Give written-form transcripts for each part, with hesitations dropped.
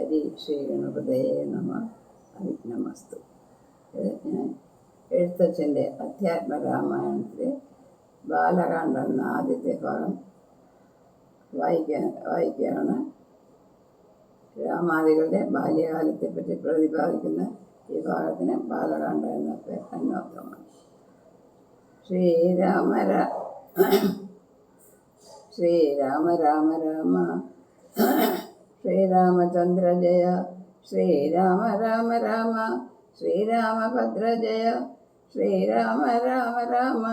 ഹരി ശ്രീ ഗണപതയെ നമ. അവിഘ്നമസ്തു. ഞാൻ എഴുത്തച്ഛൻ്റെ അധ്യാത്മരാമായണത്തിലെ ബാലകാണ്ഡം എന്ന ആദ്യത്തെ ഭാഗം വായിക്കുകയാണ്. രാമാദികളുടെ ബാല്യകാലത്തെപ്പറ്റി പ്രതിപാദിക്കുന്ന ഈ ഭാഗത്തിന് ബാലകാണ്ഡം എന്ന അന്വർത്ഥമാണ്. ശ്രീരാമ രാമ രാമ ശ്രീരാമചന്ദ്ര ജയ, ശ്രീരാമ രാമ രാമ ശ്രീരാമഭദ്ര ജയ, ശ്രീരാമ രാമ രാമ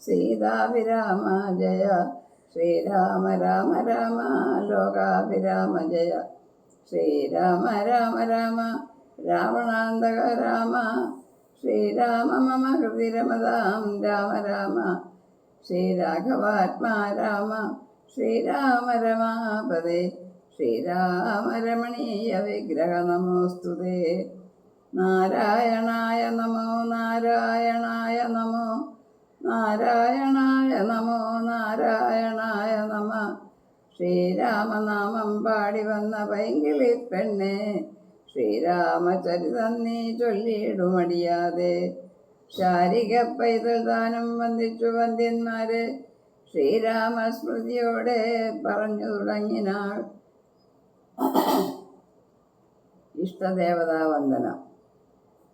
സീതാഭിരാമ ജയ, ശ്രീരാമ രാമ രാമ ലോകാഭിരാമ ജയ, ശ്രീരാമ രാമ രാമ രാവണാന്തക രാമ, ശ്രീരാമ മമ ഹൃദി രമതാം രാമ രാമ, ശ്രീരാഘവാത്മാ രാമ, ശ്രീരാമ രമാപദേ, ശ്രീരാമ രമണീയ വിഗ്രഹ നമോസ്തുതേ. നാരായണായ നമോ നാരായണായ നമോ നാരായണായ നമോ നാരായണായ നമ. ശ്രീരാമനാമം പാടി വന്ന പൈങ്കിളി പെണ്ണെ, ശ്രീരാമചരിതം നീ ചൊല്ലിയിടുമടിയാതെ. ശാരിക പൈതൽ ദാനം വന്ദിച്ചു വന്ദ്യന്മാരെ, ശ്രീരാമസ്മൃതിയോടെ പറഞ്ഞു തുടങ്ങിനാൾ. ഇഷ്ടദേവതാവന്ദനം.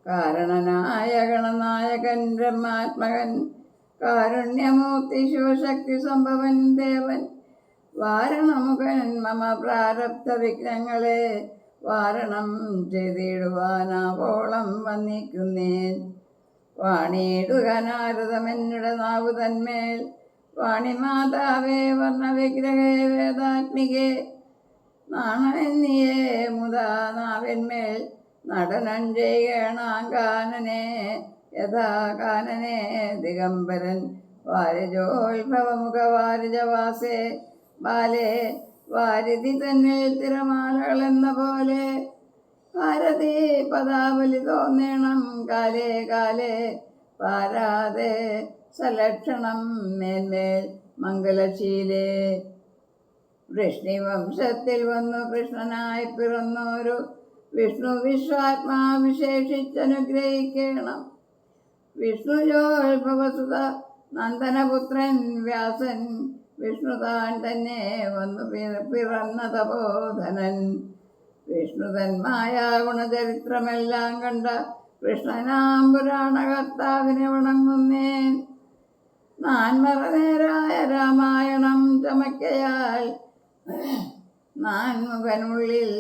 കാരണനായ ഗണനായകൻ ബ്രഹ്മാത്മകൻ, കാരുണ്യമൂർത്തി ശിവശക്തി സംഭവൻ ദേവൻ, വാരണമുഖൻ മമ പ്രാരബ്ധ വിഘ്നങ്ങളെ വാരണം ചെയ്തിടുവാനാവോളം വന്നിക്കുന്നേൻ. വാണിയിടുക നാരദമെന്നുടെ നാവു തന്മേൽ, വാണിമാതാവേ വർണ്ണവിഗ്രഹേ വേദാത്മികേ, നാണമെന്നിയേ മുതാ നാവിന്മേൽ നടനം ചെയ്യണാകാനനെ യഥാ കാനനെ ദിഗംബരൻ വാരിജോത്ഭവമുഖ വാരിജവാസേ ബാലേ, വാരിധി തന്നിൽ തിരമാലകൾ എന്ന പോലെ ഭാരതീ പദാവലി തോന്നേണം കാലേ കാലേ പാരാതെ സലക്ഷണം മേന്മേൽ മംഗലശീലേ. വൃഷ്ണിവംശത്തിൽ വന്നു കൃഷ്ണനായി പിറന്നോരു വിഷ്ണു വിശ്വാത്മാ വിശേഷിച്ചനുഗ്രഹിക്കണം. വിഷ്ണുജോത്ഭവസുത നന്ദനപുത്രൻ വ്യാസൻ, വിഷ്ണുതാൻ തന്നെ വന്നു പിറന്ന തപോധനൻ. വിഷ്ണുതന്മായ ഗുണചരിത്രമെല്ലാം കണ്ട കൃഷ്ണനാം പുരാണകർത്താവിനെ വണങ്ങുന്നേൻ. നാൻമറനേരായ രാമായണം ചമയ്ക്കയാൽ നാൻമുഖനുള്ളിൽ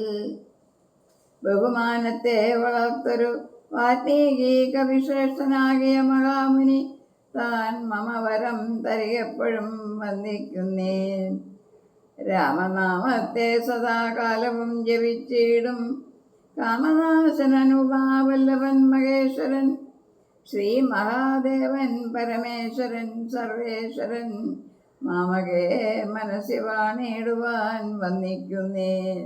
ബഹുമാനത്തെ വളർത്തൊരു വാൽമീകി കവിശ്രേഷ്ഠനാകിയ മഹാമുനി താൻ മമ വരം തരികെപ്പോഴും വന്ദിക്കുന്നേൻ. രാമനാമത്തെ സദാകാലവും ജപിച്ചിടും കാമനാശനുമാവല്ലഭൻ മഹേശ്വരൻ, ശ്രീ മഹാദേവൻ പരമേശ്വരൻ സർവേശ്വരൻ, മാമകേ മനസ്സി വാണിടുവാൻ വന്നിക്കുന്നേൻ.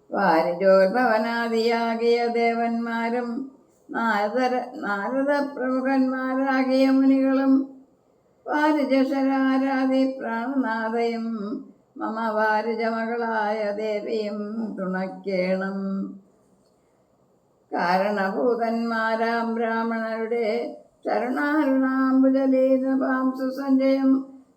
വാരിജോത്ഭവനാദിയാകിയ ദേവന്മാരും നാരദ പ്രമുഖന്മാരാകിയ മുനികളും വാരിജശരാരാധി പ്രാണനാഥയും മമ വാരിജമകളായ ദേവിയും തുണയ്ക്കേണം. കാരണഭൂതന്മാരാം ബ്രാഹ്മണരുടെ ചരണാരുണാംബുജലീനപാംസു സഞ്ജയം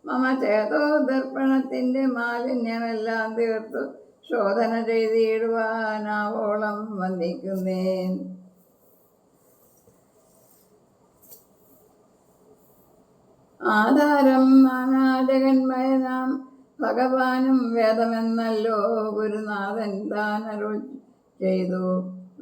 മമ ചേതോദർപ്പണത്തിൻ്റെ മാലിന്യമെല്ലാം തീർത്തു ശോധന ചെയ്തിടുവാനാവോളം വന്ദിക്കുന്നേൻ. ആധാരം നാനാജഗന്മയനാം ഭഗവാനും വേദമെന്നല്ലോ ഗുരുനാഥൻ താനരുൾ ചെയ്തു.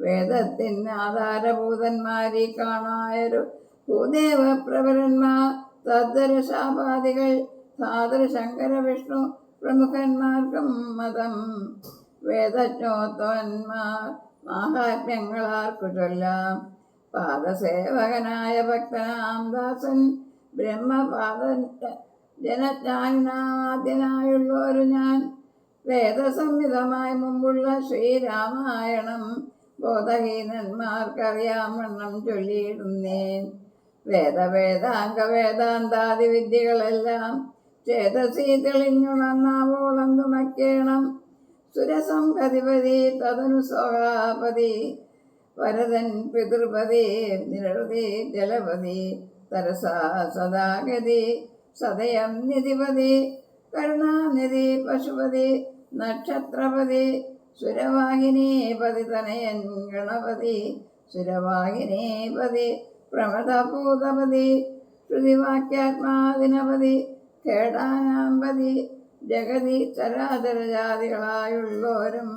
വേദത്തിന് ആധാരഭൂതന്മാരി കാണായൊരു ഭൂദേവ പ്രവരന്മാർ തദ്ദർശാപാദികൾ സാദൃശങ്കര വിഷ്ണു പ്രമുഖന്മാർക്കും മതം. വേദജ്ഞോത്വന്മാർ മാഹാത്മ്യങ്ങളാർക്കു ചൊല്ലാം. പാദസേവകനായ ഭക്തനാം ദാസൻ ബ്രഹ്മപാദൻ ജനജ്ഞാനാദ്യനായുള്ളൊരു ഞാൻ, വേദസംഹിതമായി മുമ്പുള്ള ശ്രീരാമായണം ബോധഹീനന്മാർക്കറിയാമണ്ണം ചൊല്ലിയിടുന്നേൻ. വേദാംഗ വേദാന്താദി വിദ്യകളെല്ലാം ചേതസി തെളിഞ്ഞുണർന്നാവോളം തുണയ്ക്കണം. സുരസംഗതിപതി തദനു സ്വകാപതി വരദൻ പിതൃപതി നിരവധി ജലപതി തരസാ സദാഗതി സദയം നിധിപതി കരുണാനിധി പശുപതി നക്ഷത്രപതി സുരവാഹിനീപതി തനയൻ ഗണപതി സുരവാഹിനീപതി പ്രമദഭൂതപതി ശ്രുതിവാക്യാത്മാദിനപതി കേടാനാമ്പതി ജഗതി ചരാചരജാതികളായുള്ളോരും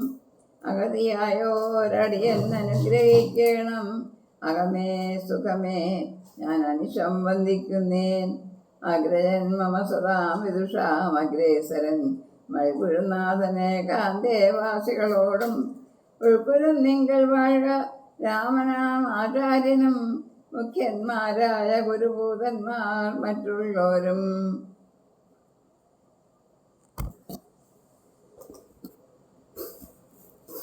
അഗതിയായോരടിയൻ അനുഗ്രഹിക്കണം. അകമേ സുഖമേ ഞാൻ അനിശം വന്ദിക്കുന്നേൻ. അഗ്രജൻ മമ സദാം വിദുഷാം അഗ്രേസരൻ മൈകുഴുനാഥനെ കാന്തേവാസികളോടും ഉൾക്കുരം നിങ്ങൾ വാഴുക. രാമനാം ആചാര്യനും മുഖ്യന്മാരായ ഗുരുഭൂതന്മാർ മറ്റുള്ളവരും